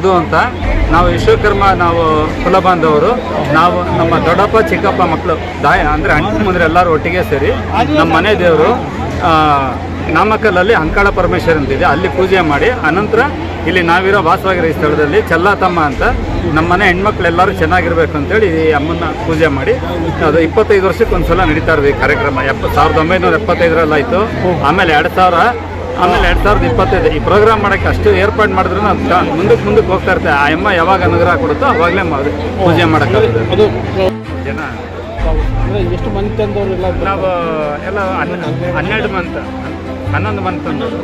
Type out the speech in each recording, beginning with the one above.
ಮಧು ಅಂತ. ನಾವು ವಿಶ್ವಕರ್ಮ, ನಾವು ಕುಲಬಾಂಧವರು. ನಾವು ನಮ್ಮ ದೊಡ್ಡಪ್ಪ ಚಿಕ್ಕಪ್ಪ ಮಕ್ಕಳು ಅಂದರೆ ಅಣ್ಣ ಮುಂದೆ ಎಲ್ಲರೂ ಒಟ್ಟಿಗೆ ಸೇರಿ ನಮ್ಮ ಮನೆ ದೇವರು ನಾಮಕ್ಕಲ್ಲಲ್ಲಿ ಅಂಕಾಳ ಪರಮೇಶ್ವರ ಅಂತಿದೆ, ಅಲ್ಲಿ ಪೂಜೆ ಮಾಡಿ ಅನಂತರ ಇಲ್ಲಿ ನಾವಿರೋ ವಾಸವಾಗಿರೋ ಈ ಸ್ಥಳದಲ್ಲಿ ಚೆಲ್ಲಾತಮ್ಮ ಅಂತ ನಮ್ಮ ಮನೆ ಹೆಣ್ಮಕ್ಳೆಲ್ಲರೂ ಚೆನ್ನಾಗಿರ್ಬೇಕು ಅಂತೇಳಿ ಈ ಅಮ್ಮನ ಪೂಜೆ ಮಾಡಿ ಅದು 25 ವರ್ಷಕ್ಕೆ ಒಂದು ಸಲ ನಡೀತಾ ಇರೋದು ಈ ಕಾರ್ಯಕ್ರಮ. 1975 ಆಮೇಲೆ 2000, ಆಮೇಲೆ 2025 ಈ ಪ್ರೋಗ್ರಾಮ್ ಮಾಡೋಕ್ಕೆ ಅಷ್ಟು ಏರ್ಪಾಡು ಮಾಡಿದ್ರು ಮುಂದಕ್ಕೆ ಹೋಗ್ತಾ ಇರ್ತಾರೆ. ಆ ಅಮ್ಮ ಯಾವಾಗ ಅನುಗ್ರಹ ಕೊಡುತ್ತೋ ಅವಾಗಲೇ ಪೂಜೆ ಮಾಡೋಕ್ಕಾಗುತ್ತೆ. ಜನ ಎಷ್ಟು ಮಂತ್ ಅಂದವರೆಲ್ಲ ನಾವು ಎಲ್ಲ 11 ಮಂತ್ 11 ಮಂತ್ ಅಂದರು.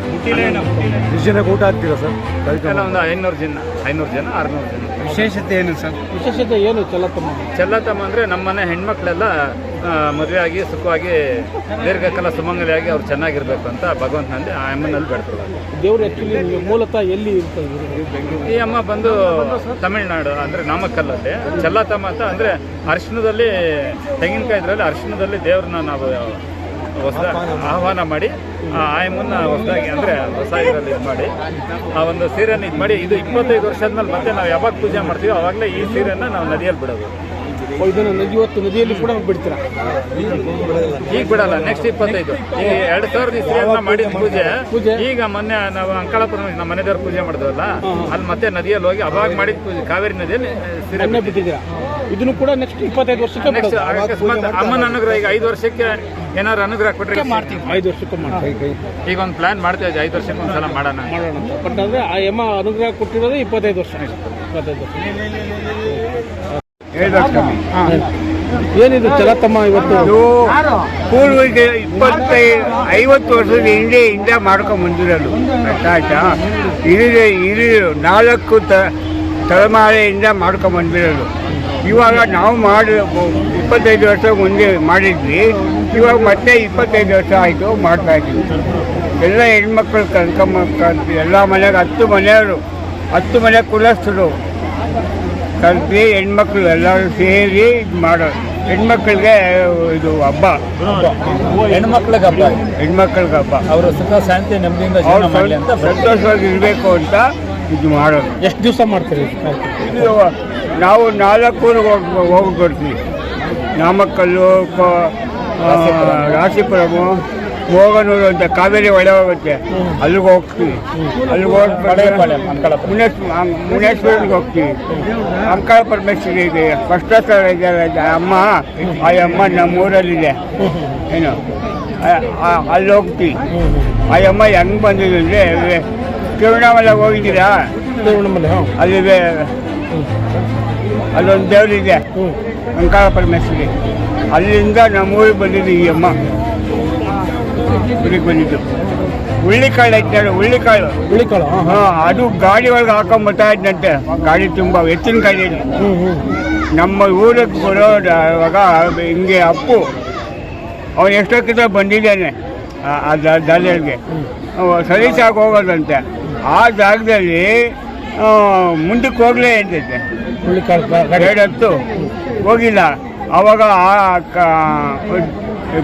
ಊಟ ಆಗ್ತೀರಾ ಸರ್? ಎಲ್ಲ ಒಂದು 500 ಜನ 600 ಜನ. ವಿಶೇಷತೆ ಏನು ಸರ್? ವಿಶೇಷತೆ ಏನು ಚೆಲ್ಲತಮ್ಮ ಅಂದರೆ ನಮ್ಮ ಮನೆ ಹೆಣ್ಮಕ್ಳೆಲ್ಲ ಮದುವೆ ಆಗಿ ಸುಖವಾಗಿ ದೀರ್ಘಕಾಲ ಸುಮಂಗಲಿಯಾಗಿ ಅವ್ರು ಚೆನ್ನಾಗಿರ್ಬೇಕು ಅಂತ ಭಗವಂತನಲ್ಲಿ ಆ ಅಮ್ಮನಲ್ಲಿ ಬೇಡ್ತಾರೆ. ದೇವರು ಆ್ಯಕ್ಚುಲಿ ಮೂಲತಃ ಎಲ್ಲಿ ಇರ್ತದೆ? ಈ ಅಮ್ಮ ಬಂದು ತಮಿಳ್ನಾಡು ಅಂದರೆ ನಾಮಕ್ಕಲ್ಲಲ್ಲಿ ಚೆಲ್ಲತಮ್ಮ ಅಂತ. ಅಂದರೆ ಅರಿಶಿಣದಲ್ಲಿ ತೆಂಗಿನಕಾಯಿ ಇದರಲ್ಲಿ ಅರಿಶಿಣದಲ್ಲಿ ದೇವ್ರನ್ನ ನಾವು ಹೊಸದಾಗಿ ಆಹ್ವಾನ ಮಾಡಿ ಆ ಅಮ್ಮನ್ನ ಹೊಸದಾಗಿ ಅಂದರೆ ಹೊಸ ಇದರಲ್ಲಿ ಇದು ಮಾಡಿ ಆ ಒಂದು ಸೀರೆಯನ್ನು ಇದು ಮಾಡಿ ಇದು 25 ವರ್ಷ ಆದ್ಮೇಲೆ ಮತ್ತೆ ನಾವು ಯಾವಾಗ ಪೂಜೆ ಮಾಡ್ತೀವೋ ಆವಾಗಲೇ ಈ ಸೀರೆಯನ್ನು ನಾವು ನದಿಯಲ್ಲಿ ಬಿಡೋದು. ಇದನ್ನು ನದಿಯಲ್ಲಿ ಕೂಡ ಬಿಡ್ತೀರಾ? ಈಗ ಬಿಡಲ್ಲ, ನೆಕ್ಸ್ಟ್ 25 ಈ 2000 ಮಾಡಿದ ಪೂಜೆ ಈಗ ಮೊನ್ನೆ ನಾವು ಅಂಕಾಳಪುರ ನಮ್ಮ ಮನೆ ದೇವ್ರ ಪೂಜೆ ಮಾಡಿದ್ವಲ್ಲ ಅಲ್ಲಿ ಮತ್ತೆ ನದಿಯಲ್ಲಿ ಹೋಗಿ ಅವಾಗ ಮಾಡಿದ ಪೂಜೆ ಕಾವೇರಿ ನದಿಯಲ್ಲಿ ಸೀರೆ ಬಿಟ್ಟಿದ್ದೀರಾ. ಇದನ್ನು ಕೂಡ ನೆಕ್ಸ್ಟ್ 25 ವರ್ಷಕ್ಕೆ ನೆಕ್ಸ್ಟ್ ಅಕಸ್ಮಾತ್ ಅಮ್ಮನ ಅನುಗ್ರಹ ಈಗ 5 ವರ್ಷಕ್ಕೆ ಏನಾದ್ರು ಅನುಗ್ರಹ ಕೊಟ್ಟರೆ ಮಾಡ್ತೀವಿ. 5 ವರ್ಷಕ್ಕೆ ಮಾಡ್ತೀವಿ. ಈಗ ಒಂದು ಪ್ಲಾನ್ ಮಾಡ್ತೇವೆ 5 ವರ್ಷಕ್ಕೆ ಒಂದ್ಸಲ ಮಾಡೋಣ ಬಟ್ ಅಂದರೆ ಆ ಅಮ್ಮ ಅನುಗ್ರಹ ಕೊಟ್ಟಿರೋದು 25 ವರ್ಷ. 25 ವರ್ಷ ಏನಿದು ಚೆಲ್ಲತಮ್ಮ ಇವತ್ತು ಪೂರ್ವಿಕ 50 ವರ್ಷದ ಹಿಂದೆ ಮಾಡ್ಕೊಂಡು ಬಂದಿರೋದು. ಆಯ್ತಾ? ಇದು 4 ತಲೆಮಾರೆಯಿಂದ ಮಾಡ್ಕೊಂಡು ಬಂದಿರೋದು. ಇವಾಗ ನಾವು 25 ವರ್ಷ ಮುಂದೆ ಮಾಡಿದ್ವಿ, ಇವಾಗ ಮತ್ತೆ 25 ವರ್ಷ ಆಯಿತು ಮಾಡ್ತಾ ಇದ್ವಿ. ಎಲ್ಲ ಹೆಣ್ಮಕ್ಳು ಕರ್ಕೊಂಬ ಎಲ್ಲ ಮನೆಗೆ 10 ಮನೆಯವರು 10 ಮನೆ ಕುಲಸ್ಥರು ಕಲ್ತು ಹೆಣ್ಮಕ್ಳು ಎಲ್ಲರೂ ಸೇರಿ ಇದು ಮಾಡೋದು. ಹೆಣ್ಮಕ್ಳಿಗೆ ಇದು ಹಬ್ಬ, ಹೆಣ್ಮಕ್ಳಿಗೆ ಹಬ್ಬ. ಅವರು ಸುಖ ಶಾಂತಿ ನೆಮ್ಮದಿಯಿಂದ ಸಂತೋಷವಾಗಿ ಇರಬೇಕು ಅಂತ ಇದು ಮಾಡೋದು. ಎಷ್ಟು ದಿವಸ ಮಾಡ್ತೀರಿ? ಇದು ನಾವು 4 ಊರಿಗೆ ಹೋಗಿ ಬರ್ತೀವಿ. ನಾಮಕ್ಕಲ್ಲು, ರಾಶಿಪುರಮು, ಮೋಗನೂರು ಅಂತ ಕಾವೇರಿ ಒಳ್ಳೆ ಹೋಗುತ್ತೆ, ಅಲ್ಲಿಗೆ ಹೋಗ್ತೀವಿ. ಅಲ್ಲಿಗೆ ಹೋಗಿ ಮುನೇಶ್ವರಿಗೆ ಹೋಗ್ತೀವಿ. ಅಂಕಾಳ ಪರಮೇಶ್ವರಿ ಇದೆ, ಫಸ್ಟ್ ಸ್ಥಳ ಇದೆ ಅಮ್ಮ. ಆ ಅಮ್ಮ ನಮ್ಮೂರಲ್ಲಿದೆ ಏನು, ಅಲ್ಲಿ ಹೋಗ್ತೀವಿ. ಆ ಅಮ್ಮ ಹೆಂಗೆ ಬಂದಿದೆ ಅಂದರೆ ತಿರುವಣ್ಣಾಮಲೆಗೆ ಹೋಗಿದ್ದೀರಾ? ಅಲ್ಲಿದೆ, ಅಲ್ಲೊಂದು ದೇವರಿದೆ ಅಂಕಾಳ ಪರಮೇಶ್ವರಿ. ಅಲ್ಲಿಂದ ನಮ್ಮೂರಿಗೆ ಬಂದಿದ್ದು ಈ ಅಮ್ಮ ಊರಿಗೆ ಬಂದಿದ್ದು. ಹುಳ್ಳಿಕಾಳು ಐತೆ, ಹುಳ್ಳಿಕಾಳು ಅದು ಗಾಡಿ ಒಳಗೆ ಹಾಕೊಂಡ್ಬರ್ತಾ ಇದ್ದಂತೆ. ಗಾಡಿ ತುಂಬ ಎತ್ತಿನ ಗಾಡಿಯಲ್ಲಿ ನಮ್ಮ ಊರಿಗೆ ಬರೋವಾಗ ಹಿಂಗೆ ಅಪ್ಪು ಅವನು ಎಷ್ಟೊತ್ತಿಂದ ಬಂದಿದ್ದಾನೆ ಆ ದಾರಿಗೆ ಸಲೀಸಾಗಿ ಹೋಗೋದಂತೆ. ಆ ಜಾಗದಲ್ಲಿ ಮುಂದಕ್ಕೆ ಹೋಗಲೇ ಅಂತೈತೆ, ಹೊತ್ತು ಹೋಗಿಲ್ಲ. ಆವಾಗ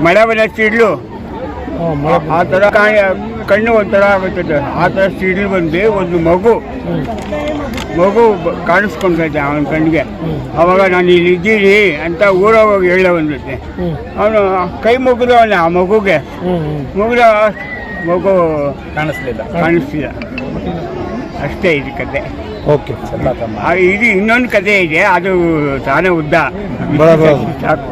ಮಳೆ ಬಂದ ಸಿಡ್ಲು ಆ ಥರ ಕಣ್ಣು ಒಂಥರ ಆಗುತ್ತದೆ. ಆ ಥರ ಸಿಡ್ಲು ಬಂದು ಒಂದು ಮಗು ಕಾಣಿಸ್ಕೊಂಡೈತೆ ಅವನ ಕಣ್ಣಿಗೆ. ಆವಾಗ ನಾನು ಇಲ್ಲಿ ಇದ್ದೀನಿ ಅಂತ ಊರಾಗ ಹೋಗಿ ಹೇಳ ಬಂದೈತೆ. ಅವನು ಕೈ ಮುಗಿದವನ ಆ ಮಗುಗೆ, ಮಗು ಕಾಣಿಸ್ಲಿಲ್ಲ. ಅಷ್ಟೇ ಇದು ಕತೆ. ಓಕೆ, ಇದು ಇನ್ನೊಂದು ಕತೆ ಇದೆ, ಅದು ತಾನೇ ಉದ್ದ ಸಾಕು.